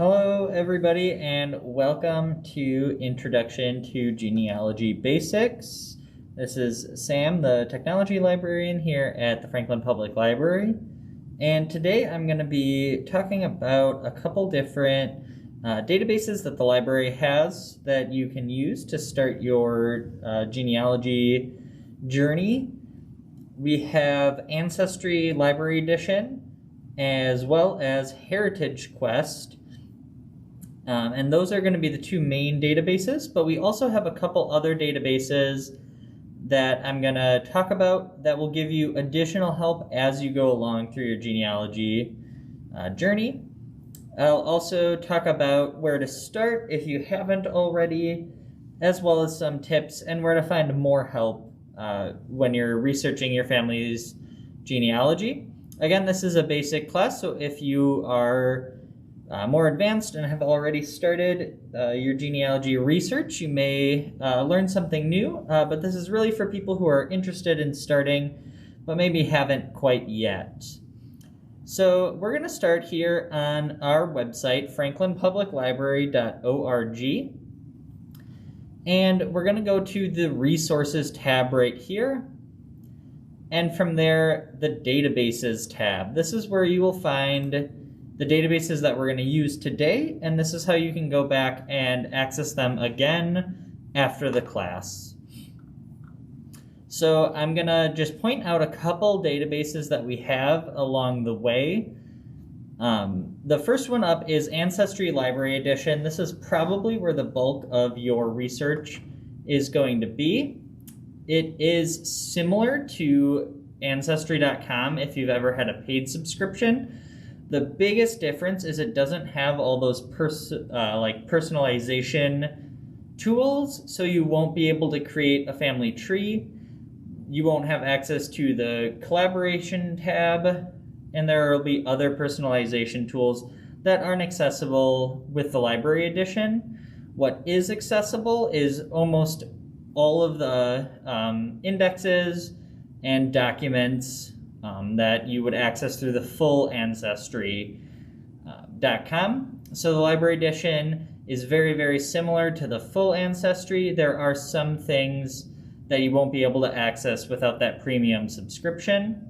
Hello, everybody, and welcome to Introduction to Genealogy Basics. This is Sam, the Technology Librarian here at the Franklin Public Library. And today I'm going to be talking about a couple different databases that the library has that you can use to start your genealogy journey. We have Ancestry Library Edition as well as Heritagequest. And those are going to be the two main databases, but we also have a couple other databases that I'm going to talk about that will give you additional help as you go along through your genealogy journey. I'll also talk about where to start if you haven't already, as well as some tips and where to find more help when you're researching your family's genealogy. Again, this is a basic class, so if you are more advanced and have already started your genealogy research, you may learn something new, but this is really for people who are interested in starting, but maybe haven't quite yet. So we're going to start here on our website, franklinpubliclibrary.org, and we're going to go to the Resources tab right here, and from there, the Databases tab. This is where you will find the databases that we're going to use today, and this is how you can go back and access them again after the class. So I'm going to just point out a couple databases that we have along the way. The first one up is Ancestry Library Edition. This is probably where the bulk of your research is going to be. It is similar to Ancestry.com if you've ever had a paid subscription. The biggest difference is it doesn't have all those personalization tools, so you won't be able to create a family tree. You won't have access to the collaboration tab, and there will be other personalization tools that aren't accessible with the library edition. What is accessible is almost all of the indexes and documents that you would access through the full Ancestry.com. So the library edition is very, very similar to the full Ancestry. There are some things that you won't be able to access without that premium subscription.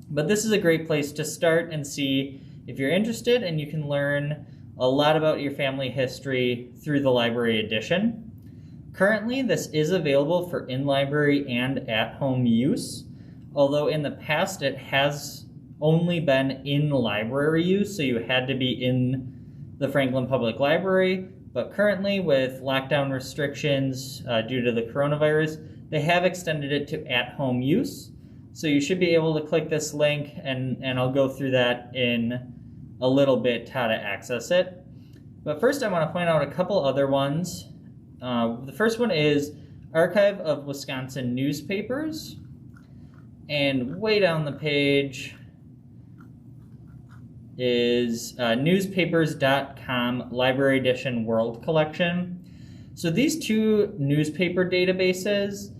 But this is a great place to start and see if you're interested, and you can learn a lot about your family history through the library edition. Currently, this is available for in-library and at-home use, although in the past it has only been in library use, so you had to be in the Franklin Public Library. But currently, with lockdown restrictions due to the coronavirus, they have extended it to at-home use. So you should be able to click this link, and I'll go through that in a little bit, how to access it. But first I want to point out a couple other ones. The first one is Archive of Wisconsin Newspapers. And way down the page is newspapers.com Library Edition World Collection. So these two newspaper databases,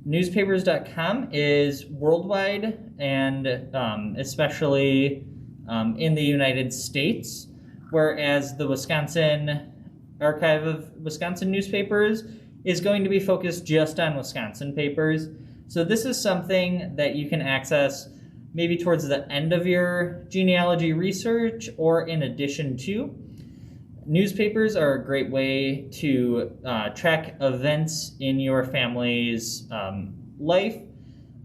newspapers.com is worldwide and especially in the United States, whereas the Wisconsin Archive of Wisconsin Newspapers is going to be focused just on Wisconsin papers. So this is something that you can access maybe towards the end of your genealogy research or in addition to. Newspapers are a great way to track events in your family's life.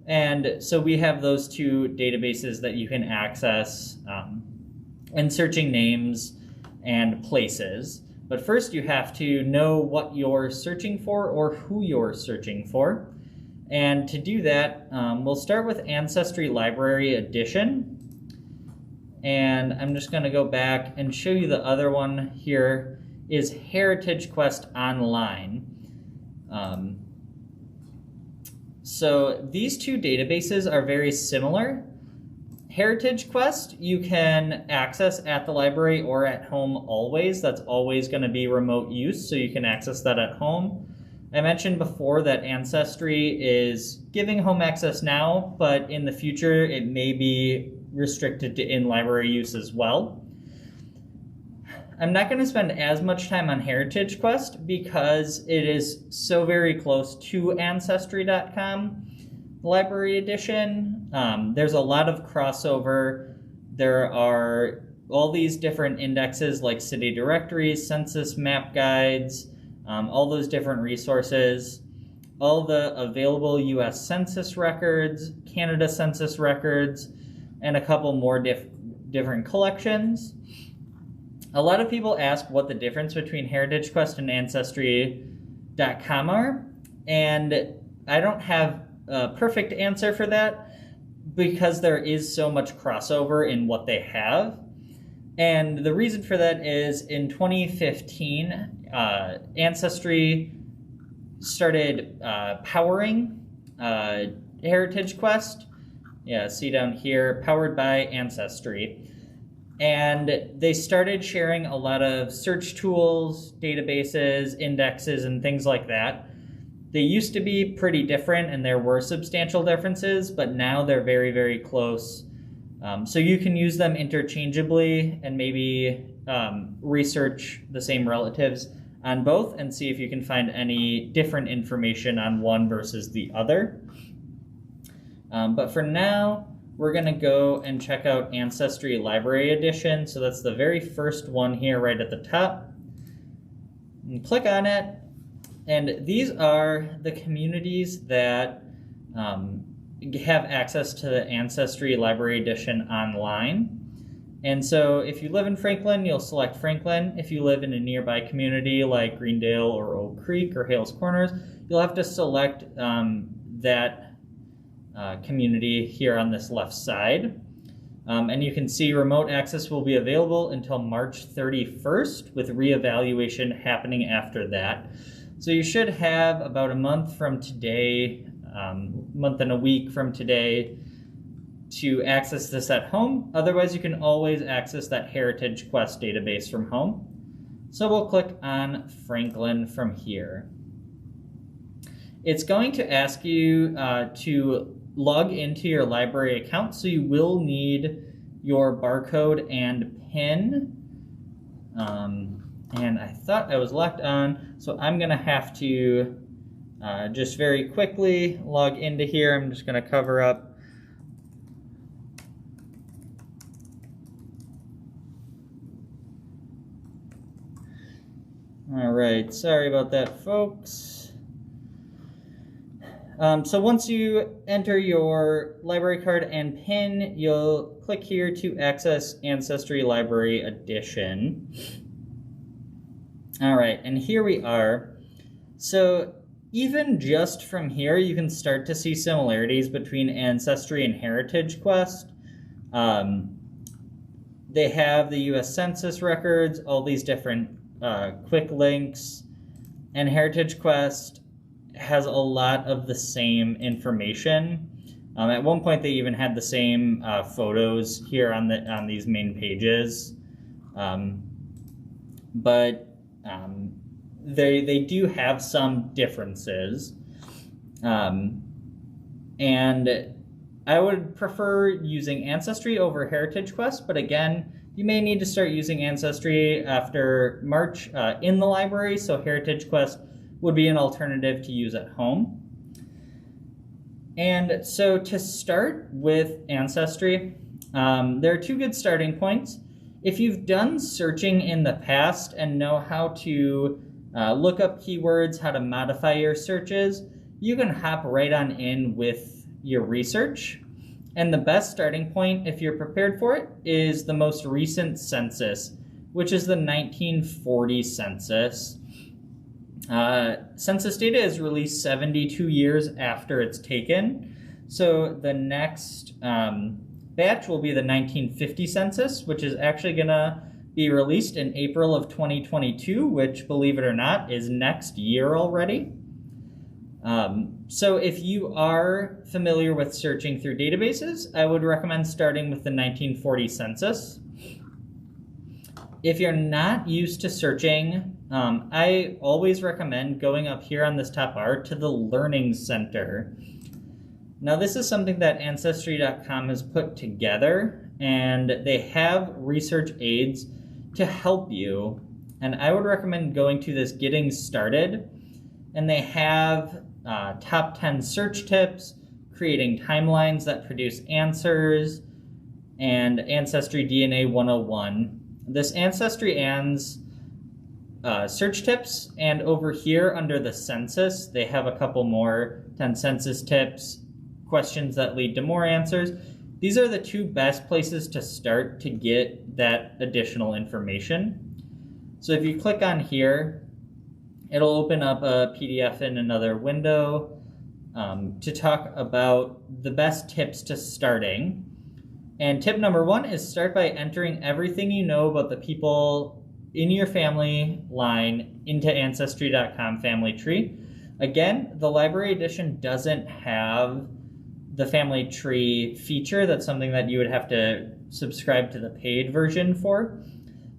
And so we have those two databases that you can access in searching names and places. But first you have to know what you're searching for or who you're searching for. And to do that, we'll start with Ancestry Library Edition. And I'm just going to go back and show you the other one here is Heritagequest Online. So these two databases are very similar. Heritagequest you can access at the library or at home always. That's always going to be remote use, so you can access that at home. I mentioned before that Ancestry is giving home access now, but in the future it may be restricted to in-library use as well. I'm not going to spend as much time on Heritagequest because it is so very close to Ancestry.com Library Edition. There's a lot of crossover. There are all these different indexes like city directories, census map guides, all those different resources, all the available US Census records, Canada Census records, and a couple more different collections. A lot of people ask what the difference between Heritagequest and Ancestry.com are, and I don't have a perfect answer for that because there is so much crossover in what they have. And the reason for that is in 2015, Ancestry started powering Heritagequest. Yeah, see down here, powered by Ancestry. And they started sharing a lot of search tools, databases, indexes, and things like that. They used to be pretty different, and there were substantial differences, but now they're very, very close. So you can use them interchangeably and maybe research the same relatives on both and see if you can find any different information on one versus the other. But for now, we're going to go and check out Ancestry Library Edition. So that's the very first one here right at the top. And click on it. And these are the communities that have access to the Ancestry Library Edition online. And so if you live in Franklin, you'll select Franklin. If you live in a nearby community like Greendale or Oak Creek or Hales Corners, you'll have to select that community here on this left side. And you can see remote access will be available until March 31st with reevaluation happening after that. So you should have about a month from today, month and a week from today to access this at home. Otherwise, you can always access that Heritagequest database from home. So we'll click on Franklin from here. It's going to ask you to log into your library account, so you will need your barcode and PIN. And I thought I was locked on, so I'm gonna have to just very quickly log into here. I'm just gonna cover up. All right, sorry about that, folks. So once you enter your library card and PIN, you'll click here to access Ancestry Library Edition. All right, and here we are. So even just from here, you can start to see similarities between Ancestry and Heritagequest. They have the US Census records, all these different quick links, and Heritagequest has a lot of the same information. At one point, they even had the same photos here on these main pages, but they do have some differences, and I would prefer using Ancestry over Heritagequest. But again, you may need to start using Ancestry after March in the library, so Heritagequest would be an alternative to use at home. And so to start with Ancestry, there are two good starting points. If you've done searching in the past and know how to look up keywords, how to modify your searches, you can hop right on in with your research. And the best starting point, if you're prepared for it, is the most recent census, which is the 1940 census. Census data is released 72 years after it's taken. So the next batch will be the 1950 census, which is actually going to be released in April of 2022, which, believe it or not, is next year already. So if you are familiar with searching through databases, I would recommend starting with the 1940 census. If you're not used to searching, I always recommend going up here on this top bar to the Learning Center. Now this is something that Ancestry.com has put together, and they have research aids to help you. And I would recommend going to this Getting Started. And they have top 10 search tips, creating timelines that produce answers, and Ancestry DNA 101. This Ancestry Ann's search tips, and over here under the census, they have a couple more 10 census tips, questions that lead to more answers. These are the two best places to start to get that additional information. So if you click on here, it'll open up a PDF in another window to talk about the best tips to starting. And tip number 1 is start by entering everything you know about the people in your family line into Ancestry.com family tree. Again, the library edition doesn't have the family tree feature. That's something that you would have to subscribe to the paid version for.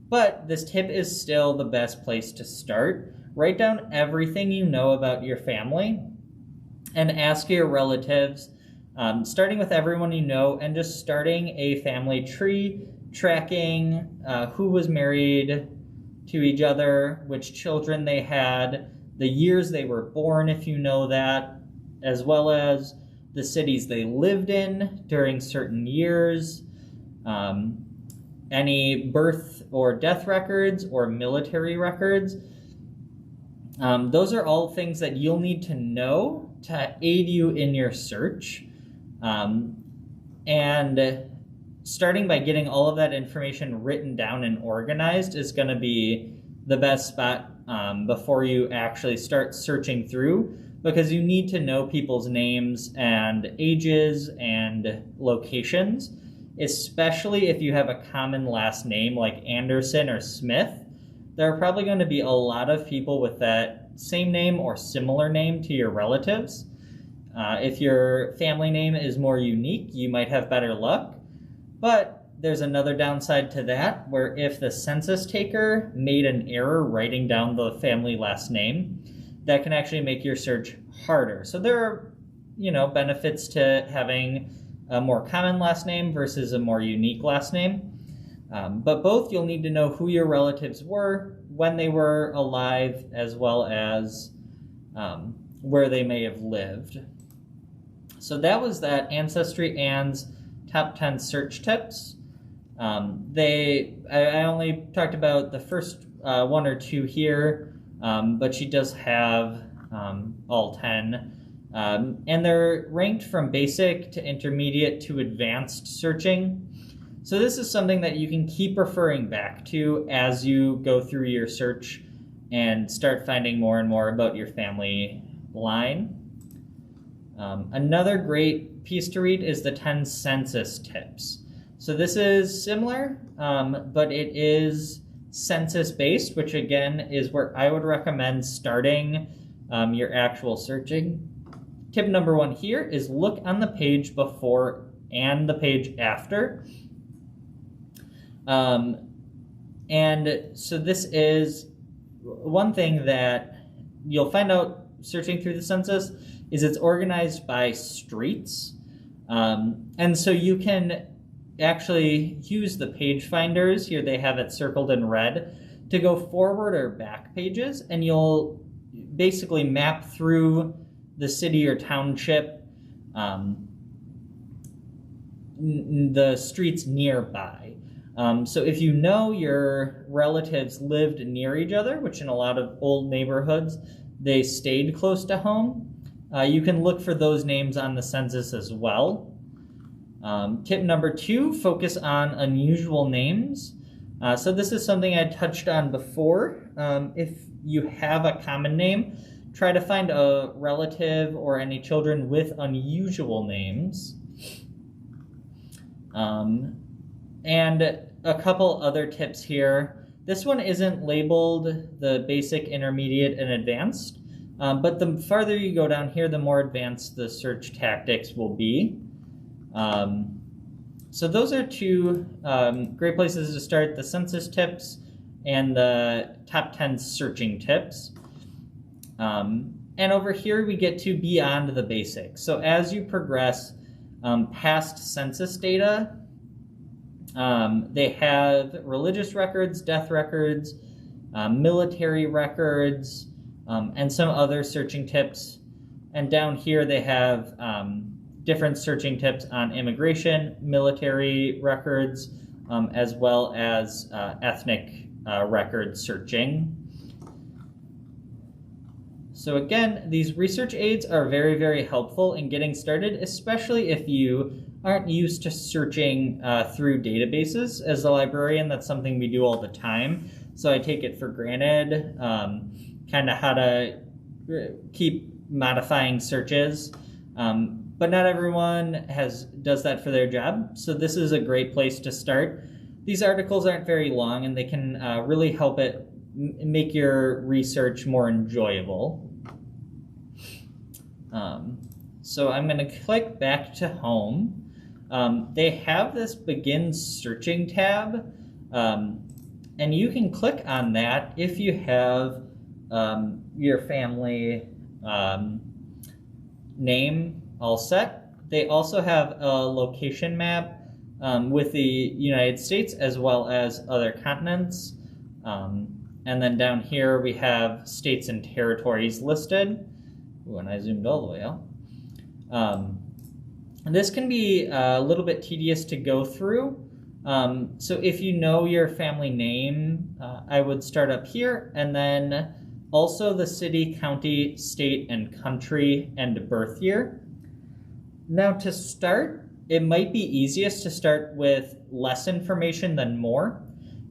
But this tip is still the best place to start. Write down everything you know about your family and ask your relatives, starting with everyone you know, and just starting a family tree, tracking who was married to each other, which children they had, the years they were born if you know that, as well as the cities they lived in during certain years, any birth or death records or military records. Those are all things that you'll need to know to aid you in your search. And starting by getting all of that information written down and organized is going to be the best spot before you actually start searching through, because you need to know people's names and ages and locations, especially if you have a common last name like Anderson or Smith. There are probably going to be a lot of people with that same name or similar name to your relatives. If your family name is more unique, you might have better luck. But there's another downside to that, where if the census taker made an error writing down the family last name, that can actually make your search harder. So there are, benefits to having a more common last name versus a more unique last name. But both, you'll need to know who your relatives were, when they were alive, as well as where they may have lived. So that was that Ancestry Ann's top 10 search tips. I only talked about the first one or two here, but she does have all 10. And they're ranked from basic to intermediate to advanced searching. So this is something that you can keep referring back to as you go through your search and start finding more and more about your family line. Another great piece to read is the 10 census tips. So this is similar, but it is census-based, which again is where I would recommend starting your actual searching. Tip number 1 here is look on the page before and the page after. And so this is one thing that you'll find out searching through the census is it's organized by streets. And so you can actually use the page finders. Here they have it circled in red to go forward or back pages, and you'll basically map through the city or township, the streets nearby. So if you know your relatives lived near each other, which in a lot of old neighborhoods, they stayed close to home, you can look for those names on the census as well. Tip number 2, focus on unusual names. So this is something I touched on before. If you have a common name, try to find a relative or any children with unusual names. And a couple other tips here. This one isn't labeled the basic, intermediate, and advanced, but the farther you go down here, the more advanced the search tactics will be. So those are two great places to start, the census tips and the top 10 searching tips. And over here we get to beyond the basics. So as you progress past census data, They have religious records, death records, military records, and some other searching tips. And down here they have different searching tips on immigration, military records, as well as ethnic record searching. So again, these research aids are very, very helpful in getting started, especially if you aren't used to searching through databases. As a librarian, that's something we do all the time. So I take it for granted, kind of how to keep modifying searches. But not everyone does that for their job. So this is a great place to start. These articles aren't very long, and they can really help it make your research more enjoyable. So I'm going to click back to home. They have this Begin Searching tab, and you can click on that if you have your family name all set. They also have a location map with the United States as well as other continents. And then down here we have states and territories listed. Ooh, and I zoomed all the way out. This can be a little bit tedious to go through. So if you know your family name, I would start up here, and then also the city, county, state, and country, and birth year. Now to start, it might be easiest to start with less information than more,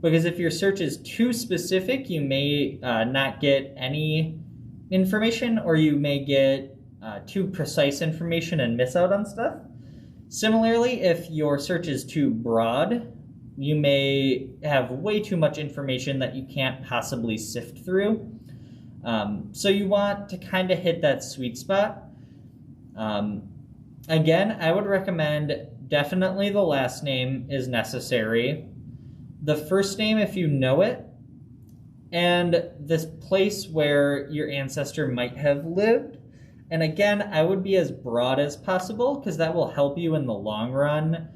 because if your search is too specific, you may not get any information, or you may get too precise information and miss out on stuff. Similarly, if your search is too broad, you may have way too much information that you can't possibly sift through. So you want to kind of hit that sweet spot. Again, I would recommend definitely the last name is necessary. The first name, if you know it, and this place where your ancestor might have lived. And again, I would be as broad as possible because that will help you in the long run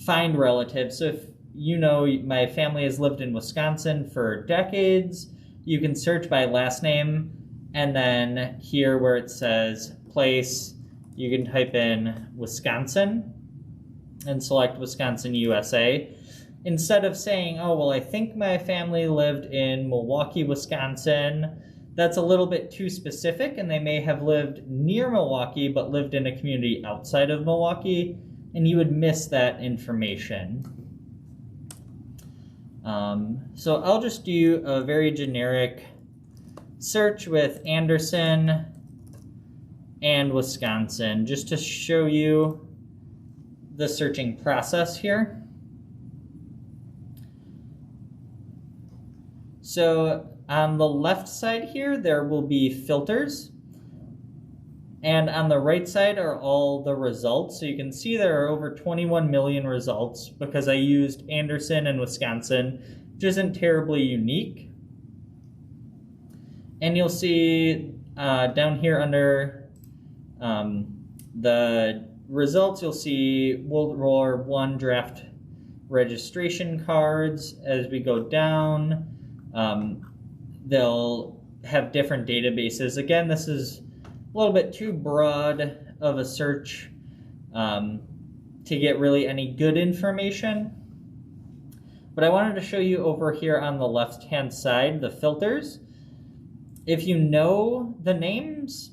find relatives. So if you know my family has lived in Wisconsin for decades, you can search by last name, and then here where it says place, you can type in Wisconsin and select Wisconsin, USA. Instead of saying, oh, well, I think my family lived in Milwaukee, Wisconsin, that's a little bit too specific, and they may have lived near Milwaukee but lived in a community outside of Milwaukee, and you would miss that information. So I'll just do a very generic search with Anderson and Wisconsin, just to show you the searching process here. So on the left side here, there will be filters. And on the right side are all the results. So you can see there are over 21 million results because I used Anderson and Wisconsin, which isn't terribly unique. And you'll see down here under the results, you'll see World War I draft registration cards. As we go down, they'll have different databases. Again, this is a little bit too broad of a search to get really any good information. But I wanted to show you over here on the left-hand side, the filters. If you know the names,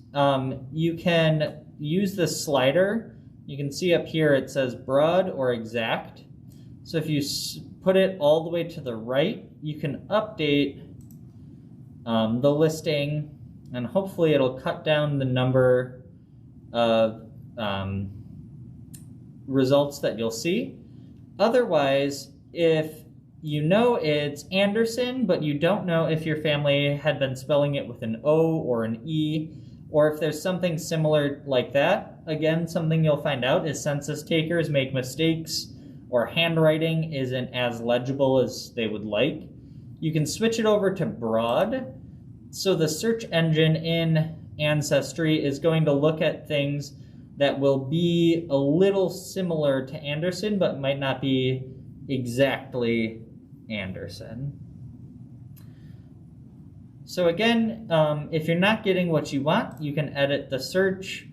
you can use this slider. You can see up here it says broad or exact. So if you put it all the way to the right, you can update the listing, and hopefully it'll cut down the number of results that you'll see. Otherwise, if you know it's Anderson, but you don't know if your family had been spelling it with an O or an E, or if there's something similar like that, again, something you'll find out is census takers make mistakes or handwriting isn't as legible as they would like. You can switch it over to broad. So the search engine in Ancestry is going to look at things that will be a little similar to Anderson, but might not be exactly Anderson. So again, if you're not getting what you want, you can edit the search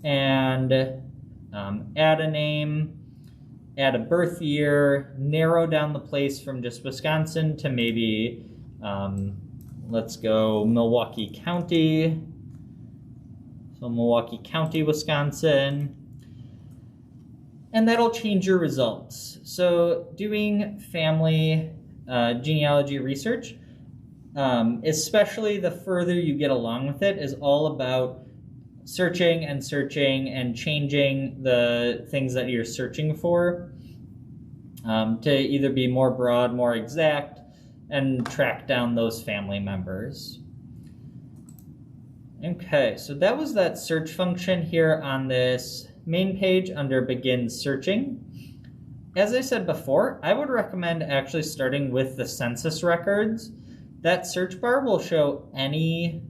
and add a name, add a birth year, narrow down the place from just Wisconsin to maybe, let's go Milwaukee County. So Milwaukee County, Wisconsin. And that'll change your results. So doing family genealogy research, especially the further you get along with it, is all about searching and changing the things that you're searching for to either be more broad, more exact, and track down those family members. Okay, so that was that search function here on this main page under Begin Searching. As I said before, I would recommend actually starting with the census records. That search bar will show any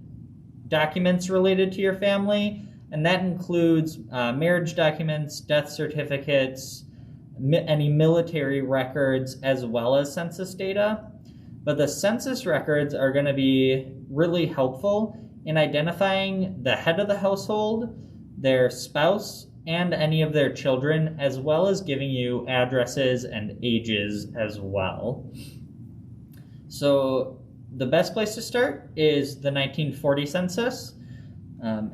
documents related to your family, and that includes marriage documents, death certificates, any military records, as well as census data. But the census records are going to be really helpful in identifying the head of the household, their spouse, and any of their children, as well as giving you addresses and ages as well. So the best place to start is the 1940 census.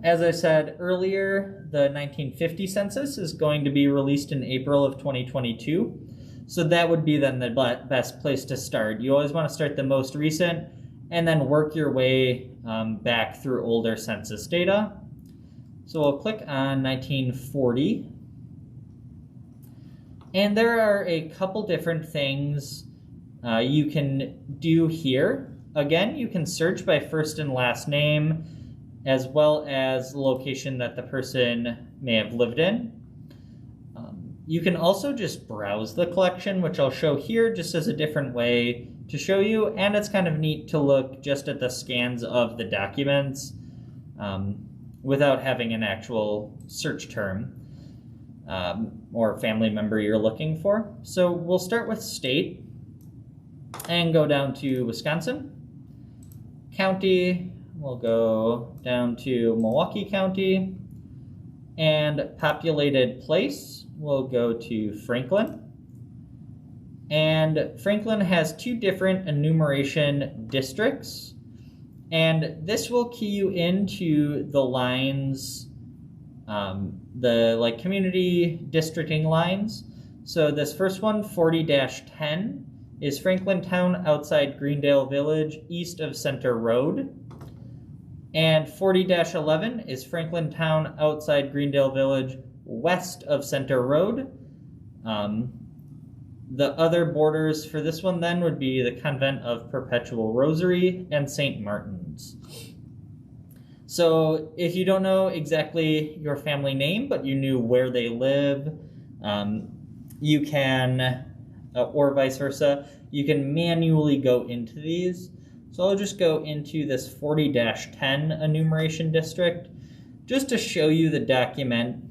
As I said earlier, the 1950 census is going to be released in April of 2022. So that would be then the best place to start. You always want to start the most recent and then work your way back through older census data. So we'll click on 1940. And there are a couple different things you can do here. Again, you can search by first and last name, as well as the location that the person may have lived in. You can also just browse the collection, which I'll show here just as a different way to show you, and it's kind of neat to look just at the scans of the documents without having an actual search term or family member you're looking for. So we'll start with state and go down to Wisconsin. County, we'll go down to Milwaukee County, and populated place, we'll go to Franklin. And Franklin has two different enumeration districts, and this will key you into the lines, the community districting lines. So this first one, 40-10, is Franklin Town outside Greendale Village, east of Center Road. And 40-11 is Franklin Town outside Greendale Village, west of Center Road. The other borders for this one then would be the Convent of Perpetual Rosary and St. Martin's. So if you don't know exactly your family name, but you knew where they live, you can, or vice versa, you can manually go into these. So I'll just go into this 40-10 enumeration district just to show you the document.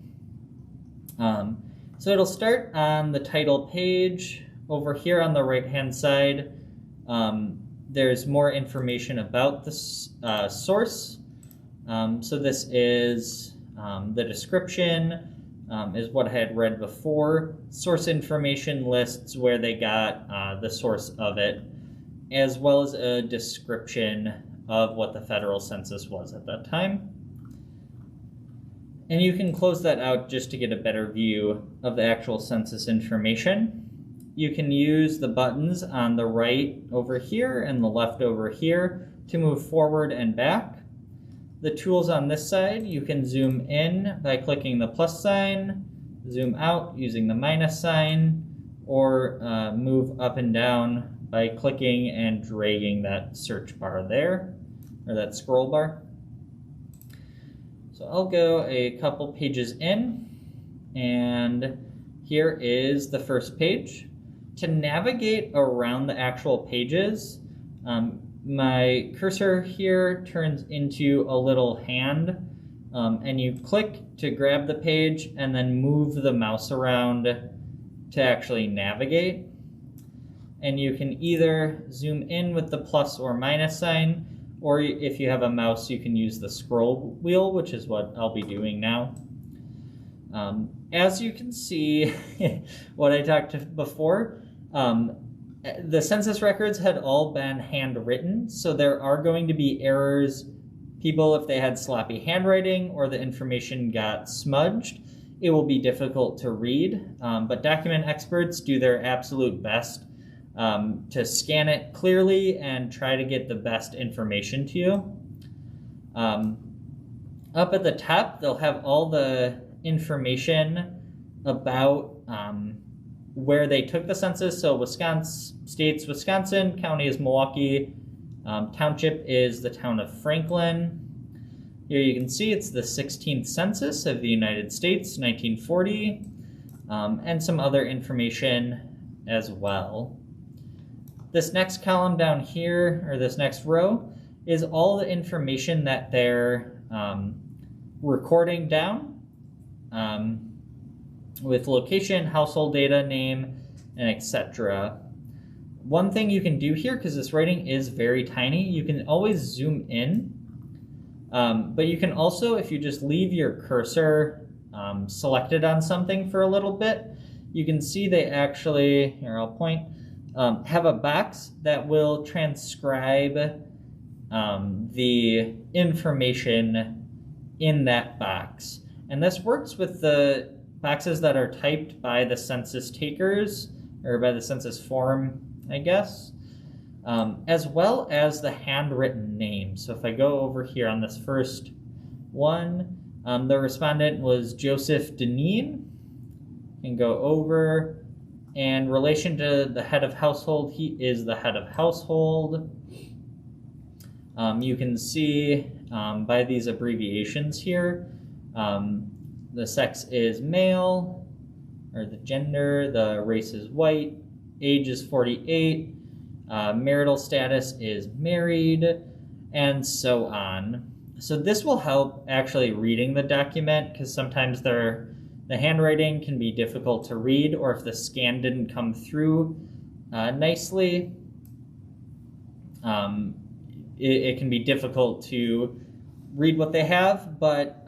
So it'll start on the title page. Over here on the right-hand side, there's more information about the source. So this is the description, is what I had read before. Source information lists where they got the source of it, as well as a description of what the federal census was at that time. And you can close that out just to get a better view of the actual census information. You can use the buttons on the right over here and the left over here to move forward and back. The tools on this side, you can zoom in by clicking the plus sign, zoom out using the minus sign, or move up and down by clicking and dragging that search bar there, or that scroll bar. So I'll go a couple pages in, and here is the first page. To navigate around the actual pages, my cursor here turns into a little hand, and you click to grab the page and then move the mouse around to actually navigate. and you can either zoom in with the plus or minus sign, or if you have a mouse, you can use the scroll wheel, which is what I'll be doing now. As you can see, what I talked before, the census records had all been handwritten, so there are going to be errors. People, if they had sloppy handwriting or the information got smudged, it will be difficult to read, but document experts do their absolute best to scan it clearly and try to get the best information to you. Up at the top, they'll have all the information about where they took the census. So Wisconsin, state's Wisconsin, county is Milwaukee, township is the town of Franklin. Here you can see it's the 16th census of the United States, 1940, and some other information as well. This next column down here, or this next row, is all the information that they're recording down with location, household data, name, and etc. One thing you can do here, because this writing is very tiny, you can always zoom in, but you can also, if you just leave your cursor selected on something for a little bit, you can see they actually, here I'll point, have a box that will transcribe the information in that box. And this works with the boxes that are typed by the census takers, or by the census form, I guess, as well as the handwritten names. So if I go over here on this first one, the respondent was Joseph Deneen. And go over, and relation to the head of household, he is the head of household. You can see by these abbreviations here, the sex is male, or the gender, the race is white, age is 48, marital status is married, and so on. So this will help actually reading the document, because sometimes the handwriting can be difficult to read, or if the scan didn't come through nicely, it can be difficult to read what they have, but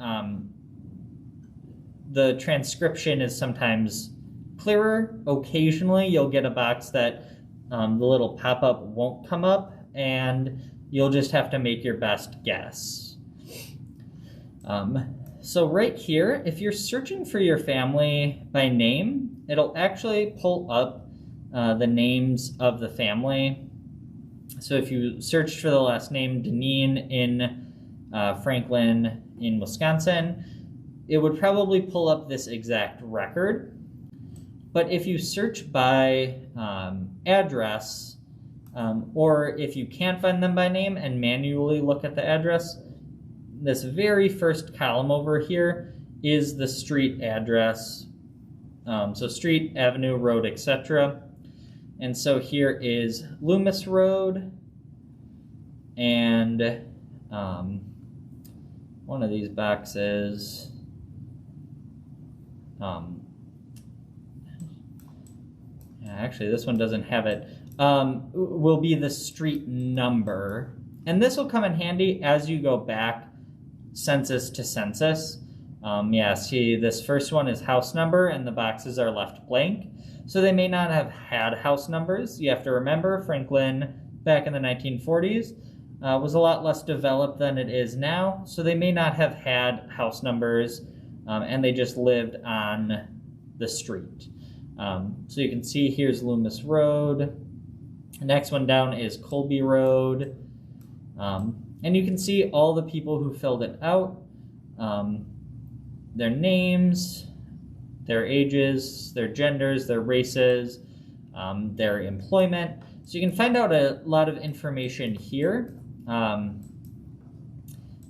the transcription is sometimes clearer. Occasionally you'll get a box that the little pop-up won't come up, and you'll just have to make your best guess. So right here, if you're searching for your family by name, it'll actually pull up the names of the family. So if you searched for the last name Deneen in Franklin in Wisconsin, it would probably pull up this exact record. But if you search by address, or if you can't find them by name and manually look at the address, this very first column over here is the street address. So street, avenue, road, etc. And so here is Loomis Road, and one of these boxes, actually this one doesn't have it, will be the street number. And this will come in handy as you go back census to census. Yeah, see, this first one is house number, and the boxes are left blank. So they may not have had house numbers. You have to remember, Franklin, back in the 1940s, was a lot less developed than it is now. So they may not have had house numbers, and they just lived on the street. So you can see here's Loomis Road. The next one down is Colby Road. And you can see all the people who filled it out, their names, their ages, their genders, their races, their employment. So you can find out a lot of information here. And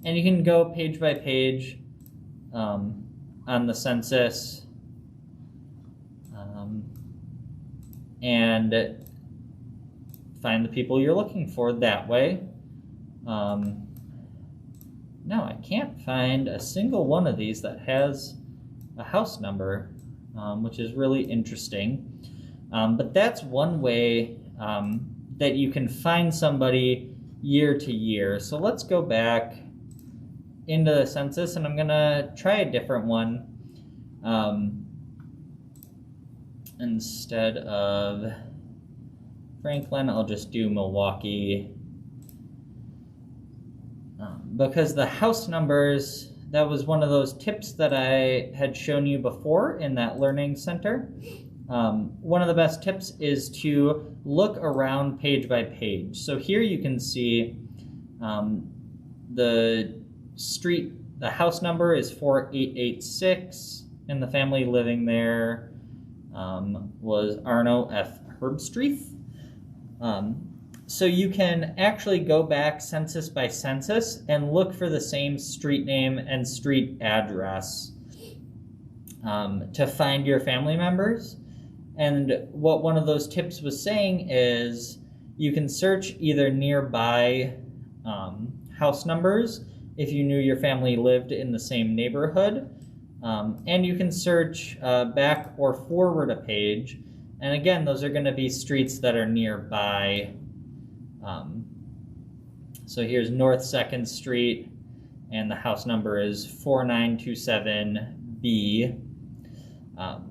you can go page by page on the census and find the people you're looking for that way. No, I can't find a single one of these that has a house number, which is really interesting. But that's one way that you can find somebody year to year. So let's go back into the census, and I'm going to try a different one. Instead of Franklin, I'll just do Milwaukee. Because the house numbers, that was one of those tips that I had shown you before in that learning center. One of the best tips is to look around page by page. So here you can see the street, the house number is 4886, and the family living there was Arno F. Herbstreet. So you can actually go back census by census and look for the same street name and street address to find your family members. And what one of those tips was saying is you can search either nearby house numbers if you knew your family lived in the same neighborhood, and you can search back or forward a page. And again, those are going to be streets that are nearby. So here's North 2nd Street, and the house number is 4927B.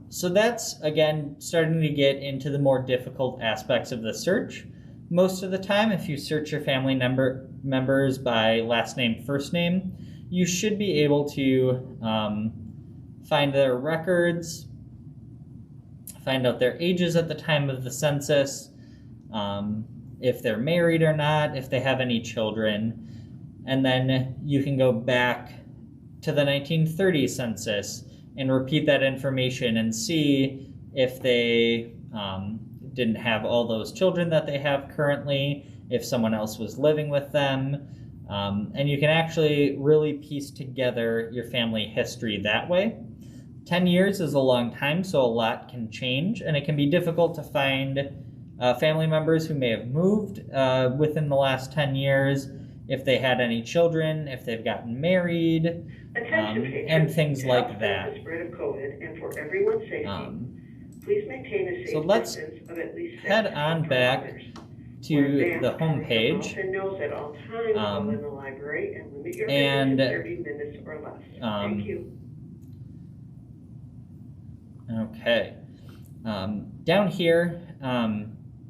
So that's, again, starting to get into the more difficult aspects of the search. Most of the time, if you search your family members by last name, first name, you should be able to find their records, find out their ages at the time of the census, if they're married or not, if they have any children, and then you can go back to the 1930 census and repeat that information and see if they didn't have all those children that they have currently, if someone else was living with them, and you can actually really piece together your family history that way. 10 years is a long time, so a lot can change, and it can be difficult to find family members who may have moved within the last 10 years, if they had any children, if they've gotten married, and things like that. So let's head on back to the home page, and okay, down here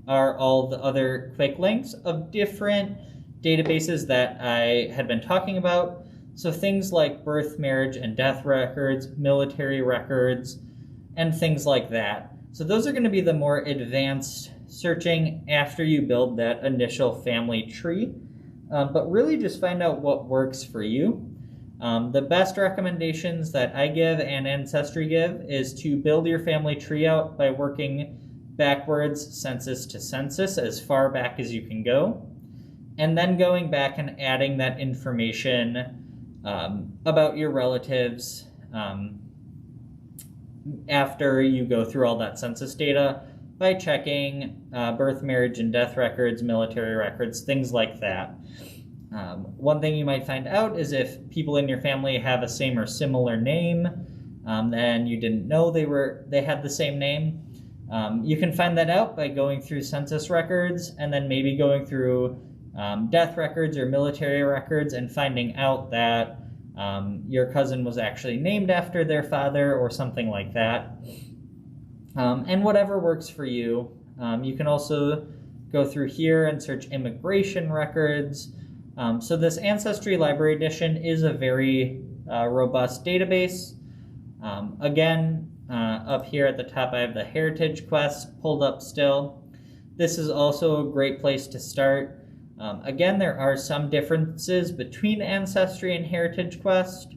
are all the other quick links of different databases that I had been talking about. So things like birth, marriage, and death records, military records, and things like that. So those are going to be the more advanced searching after you build that initial family tree. But really just find out what works for you. The best recommendations that I give and Ancestry give is to build your family tree out by working backwards census to census as far back as you can go, and then going back and adding that information about your relatives after you go through all that census data by checking birth, marriage, and death records, military records, things like that. One thing you might find out is if people in your family have a same or similar name, and you didn't know they had the same name. You can find that out by going through census records and then maybe going through death records or military records and finding out that your cousin was actually named after their father or something like that. And whatever works for you. You can also go through here and search immigration records. So this Ancestry Library Edition is a very robust database. Again, up here at the top, I have the Heritagequest pulled up still. This is also a great place to start. Again, there are some differences between Ancestry and Heritagequest.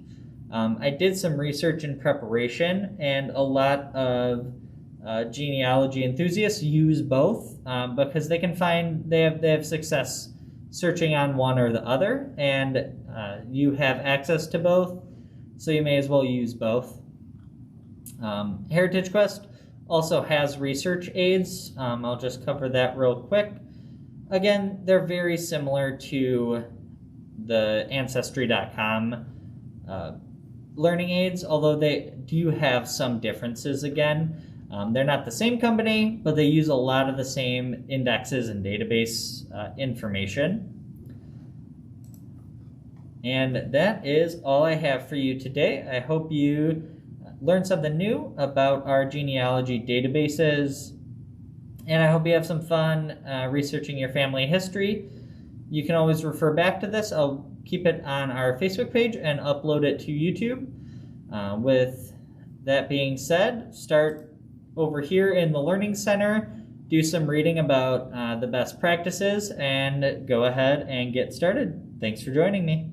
I did some research in preparation, and a lot of genealogy enthusiasts use both because they can find they have success searching on one or the other, and you have access to both, so you may as well use both. Heritagequest also has research aids. I'll just cover that real quick. Again, they're very similar to the Ancestry.com learning aids, although they do have some differences again. They're not the same company, but they use a lot of the same indexes and database information. And that is all I have for you today. I hope you learned something new about our genealogy databases, and I hope you have some fun researching your family history. You can always refer back to this. I'll keep it on our Facebook page and upload it to YouTube. With that being said, start over here in the Learning Center, do some reading about the best practices, and go ahead and get started. Thanks for joining me.